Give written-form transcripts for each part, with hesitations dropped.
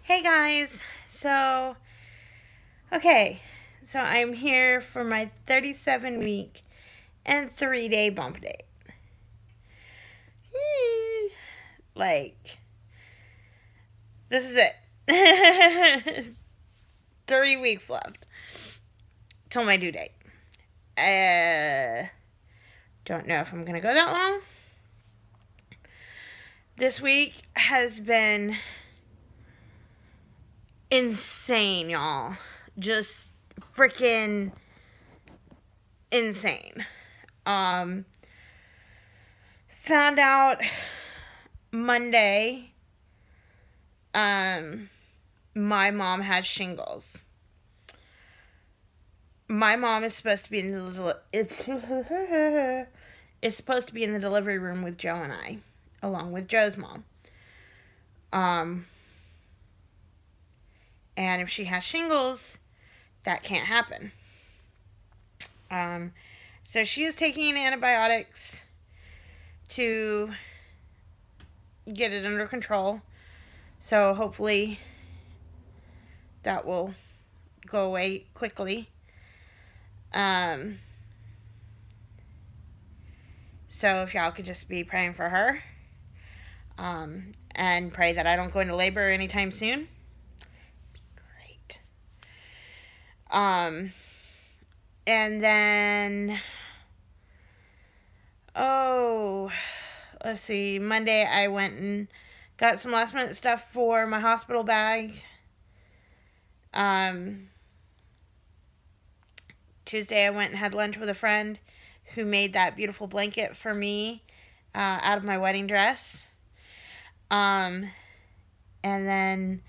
Hey guys, so I'm here for my 37-week and 3-day bump date. This is it. 30 weeks left till my due date. Don't know if I'm gonna go that long. This week has been insane, y'all. Just freaking insane. Found out Monday, my mom has shingles. My mom is supposed to be in the delivery room with Joe and I, along with Joe's mom. And if she has shingles, that can't happen. So she is taking antibiotics to get it under control. So hopefully that will go away quickly. So if y'all could just be praying for her, and pray that I don't go into labor anytime soon. Be great. And then, let's see, Monday I went and got some last minute stuff for my hospital bag. Tuesday I went and had lunch with a friend who made that beautiful blanket for me out of my wedding dress. And then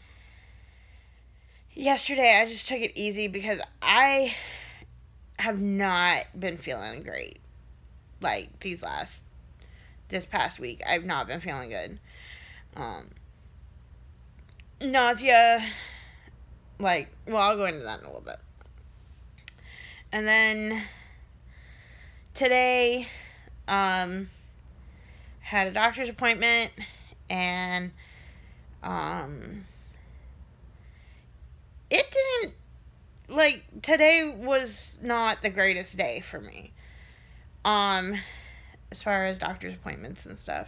yesterday I just took it easy because I have not been feeling great. Like this past week, I've not been feeling good. Nausea, I'll go into that in a little bit. And then today, had a doctor's appointment, and it didn't, today was not the greatest day for me, as far as doctor's appointments and stuff.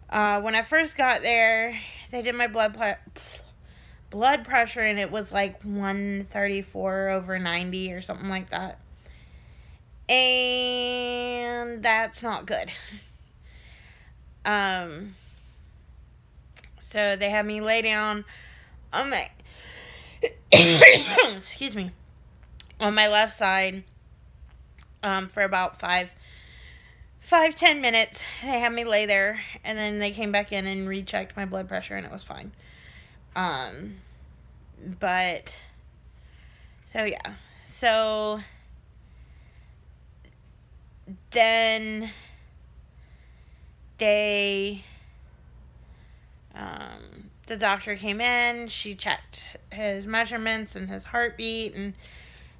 When I first got there, they did my blood pressure, and it was 134/90 or something like that. And that's not good. So they had me lay down on my excuse me, on my left side for about 5-10 minutes. They had me lay there, and then they came back in and rechecked my blood pressure, and it was fine. But so then the doctor came in, she checked his measurements and his heartbeat, and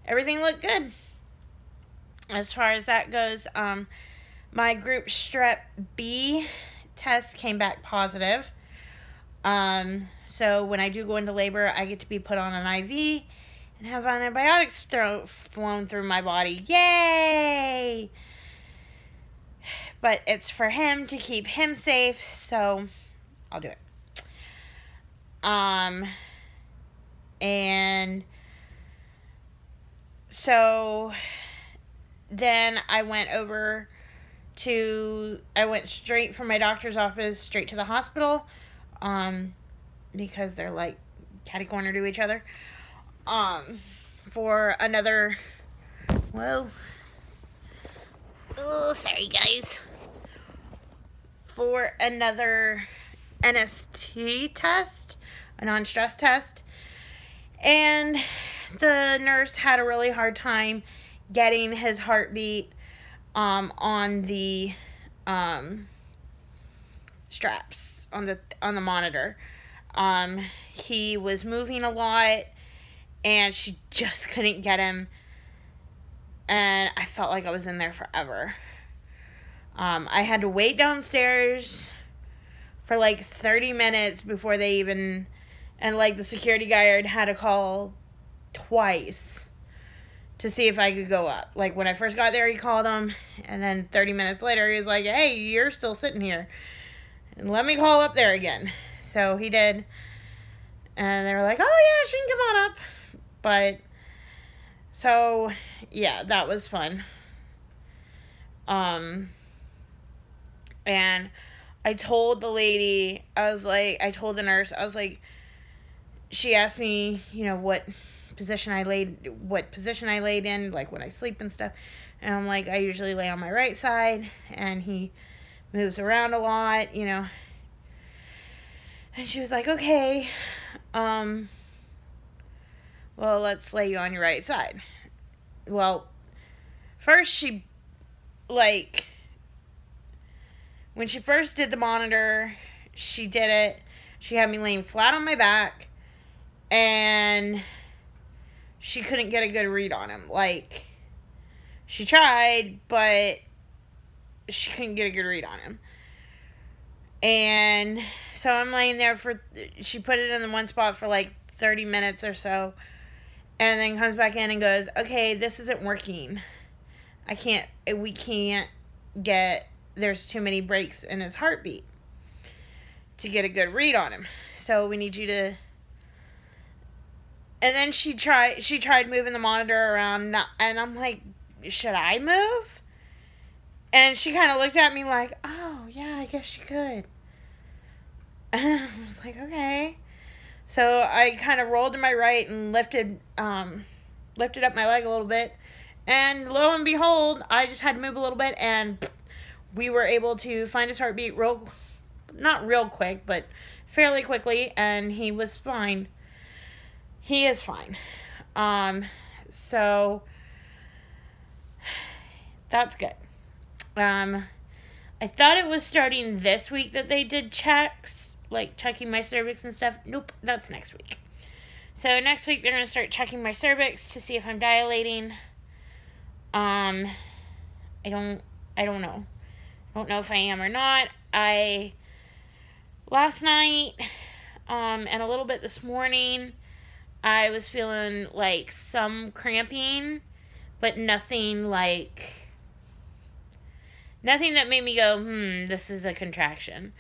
everything looked good. As far as that goes, my group strep B test came back positive. So when I do go into labor, I get to be put on an IV and have antibiotics flown through my body. Yay! But it's for him to keep him safe, so I'll do it. And so then I went straight from my doctor's office straight to the hospital, because they're catty corner to each other, for another, sorry guys, for another NST test, a non-stress test. And the nurse had a really hard time getting his heartbeat on the straps on the monitor. He was moving a lot, and she just couldn't get him, and I felt like I was in there forever. I had to wait downstairs for 30 minutes before they even And, like, the security guard had to call twice to see if I could go up. Like, when I first got there, he called him, and then 30 minutes later, he was like, hey, you're still sitting here. And let me call up there again. So he did. And they were like, oh, yeah, she can come on up. But, so, yeah, that was fun. And I told the lady, I told the nurse, she asked me, you know, what position I laid in, like, when I sleep and stuff. And I'm like, I usually lay on my right side, and he moves around a lot, you know. And she was like, okay, well, let's lay you on your right side. Well, first she, like, when she first did the monitor, she had me laying flat on my back, and she couldn't get a good read on him. Like, she tried, but she couldn't get a good read on him. And so I'm laying there she put it in the one spot for like 30 minutes or so, and then comes back in and goes, okay, this isn't working. There's too many breaks in his heartbeat to get a good read on him. So we need you to... And then she tried moving the monitor around, and I'm like, should I move? And she kind of looked at me like, oh, yeah, I guess you could. And I was like, okay. So I kind of rolled to my right and lifted up my leg a little bit. And lo and behold, I just had to move a little bit, and we were able to find his heartbeat not real quick, but fairly quickly, and he was fine. He is fine. So that's good. I thought it was starting this week that they did checks, like checking my cervix and stuff. Nope, that's next week. So next week they're going to start checking my cervix to see if I'm dilating. I don't know. I don't know if I am or not. Last night, and a little bit this morning, I was feeling like some cramping, but nothing that made me go, this is a contraction.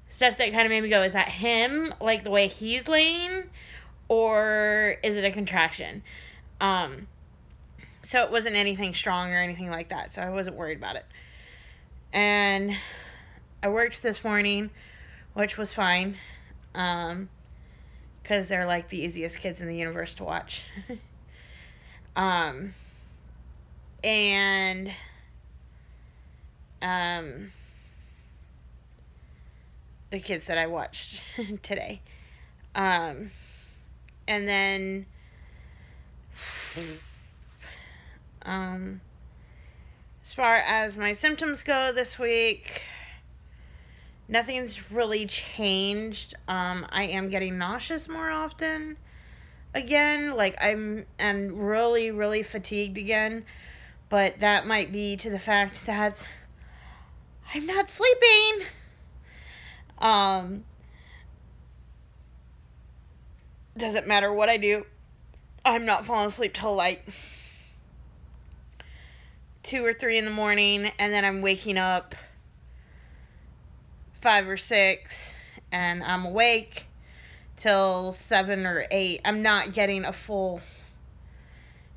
Stuff that kind of made me go, is that him? Like the way he's laying? Or is it a contraction? So it wasn't anything strong or anything like that, so I wasn't worried about it. And I worked this morning, which was fine, because they're like the easiest kids in the universe to watch. And the kids that I watched today. And then as far as my symptoms go this week, nothing's really changed. I am getting nauseous more often again. Like, I'm really, really fatigued again. But that might be to the fact that I'm not sleeping. Doesn't matter what I do, I'm not falling asleep till like 2 or 3 in the morning, and then I'm waking up 5 or 6, and I'm awake till 7 or 8. I'm not getting a full...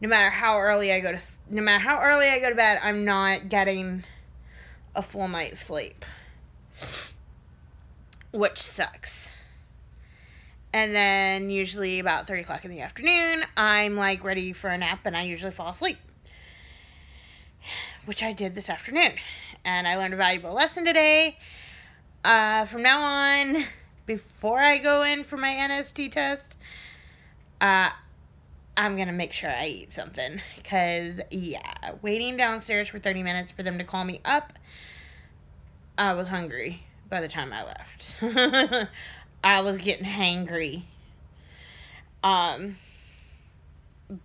No matter how early I go to bed, I'm not getting a full night's sleep, which sucks. And then usually about 3 o'clock in the afternoon, I'm like ready for a nap, and I usually fall asleep, which I did this afternoon. And I learned a valuable lesson today. From now on, before I go in for my NST test, I'm going to make sure I eat something. Because, yeah, waiting downstairs for 30 minutes for them to call me up, I was hungry by the time I left. I was getting hangry.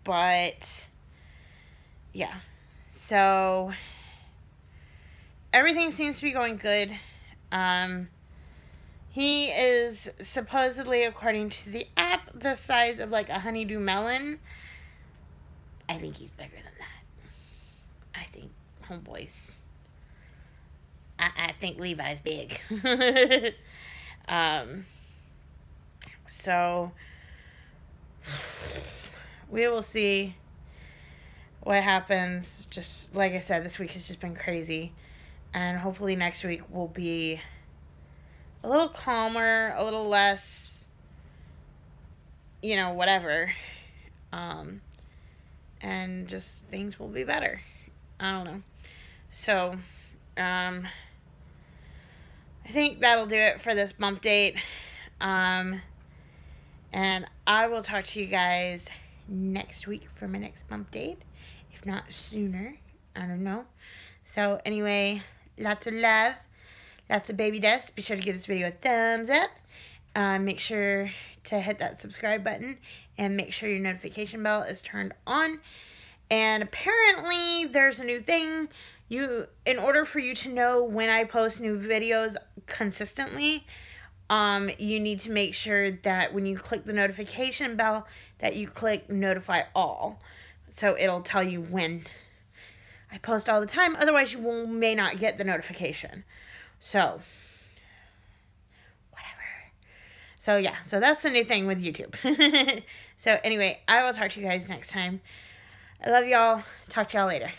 But, yeah. So, everything seems to be going good. He is supposedly, according to the app, the size of like a honeydew melon. I think he's bigger than that. I think homeboy's... I think Levi's big. So we will see what happens. Just like I said, this week has just been crazy. And hopefully next week will be a little calmer, a little less, whatever. And just things will be better. I don't know. So, I think that'll do it for this bump date. And I will talk to you guys next week for my next bump date. If not sooner. I don't know. So, anyway, lots of love. Lots of baby dust. Be sure to give this video a thumbs up. Make sure to hit that subscribe button. And make sure your notification bell is turned on. And apparently, there's a new thing. In order for you to know when I post new videos consistently, you need to make sure that when you click the notification bell, that you click notify all. So it'll tell you when I post all the time. Otherwise, you may not get the notification. So, whatever. So, yeah. So, that's the new thing with YouTube. So, anyway, I will talk to you guys next time. I love y'all. Talk to y'all later.